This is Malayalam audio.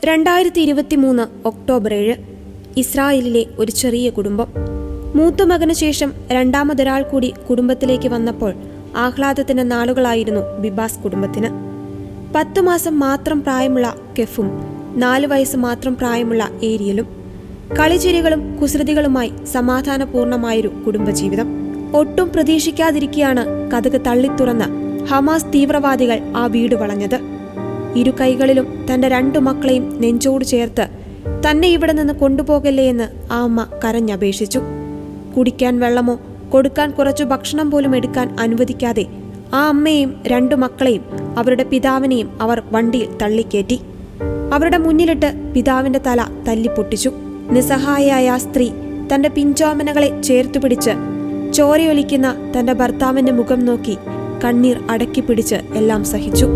2023 ഒക്ടോബർ 7 ഇസ്രായേലിലെ ഒരു ചെറിയ കുടുംബം. മൂത്ത മകന് ശേഷം രണ്ടാമതൊരാൾ കൂടി കുടുംബത്തിലേക്ക് വന്നപ്പോൾ ആഹ്ലാദത്തിന്റെ നാളുകളായിരുന്നു ബിബാസ് കുടുംബത്തിന്. 10 മാസം മാത്രം പ്രായമുള്ള കെഫും 4 വയസ്സ് മാത്രം പ്രായമുള്ള ഏരിയലും കളിച്ചിരികളും കുസൃതികളുമായി സമാധാനപൂർണമായൊരു കുടുംബജീവിതം. ഒട്ടും പ്രതീക്ഷിക്കാതിരിക്കെയാണ് കതക് തള്ളിത്തുറന്ന് ഹമാസ് തീവ്രവാദികൾ ആ വീട് വളഞ്ഞത്. ഇരു കൈകളിലും തന്റെ 2 മക്കളെയും നെഞ്ചോട് ചേർത്ത് തന്നെ ഇവിടെ നിന്ന് കൊണ്ടുപോകല്ലേ എന്ന് ആ അമ്മ കരഞ്ഞപേക്ഷിച്ചു. കുടിക്കാൻ വെള്ളമോ കൊടുക്കാൻ കുറച്ചു ഭക്ഷണം പോലും എടുക്കാൻ അനുവദിക്കാതെ ആ അമ്മയെയും 2 മക്കളെയും അവരുടെ പിതാവിനെയും അവർ വണ്ടിയിൽ തള്ളിക്കയറ്റി. അവരുടെ മുന്നിലിട്ട് പിതാവിന്റെ തല തല്ലിപ്പൊട്ടിച്ചു. നിസ്സഹായയായ ആ സ്ത്രീ തന്റെ പിഞ്ചോമനകളെ ചേർത്തുപിടിച്ച് ചോരയൊലിക്കുന്ന തന്റെ ഭർത്താവിന്റെ മുഖം നോക്കി കണ്ണീർ അടക്കിപ്പിടിച്ച് എല്ലാം സഹിച്ചു.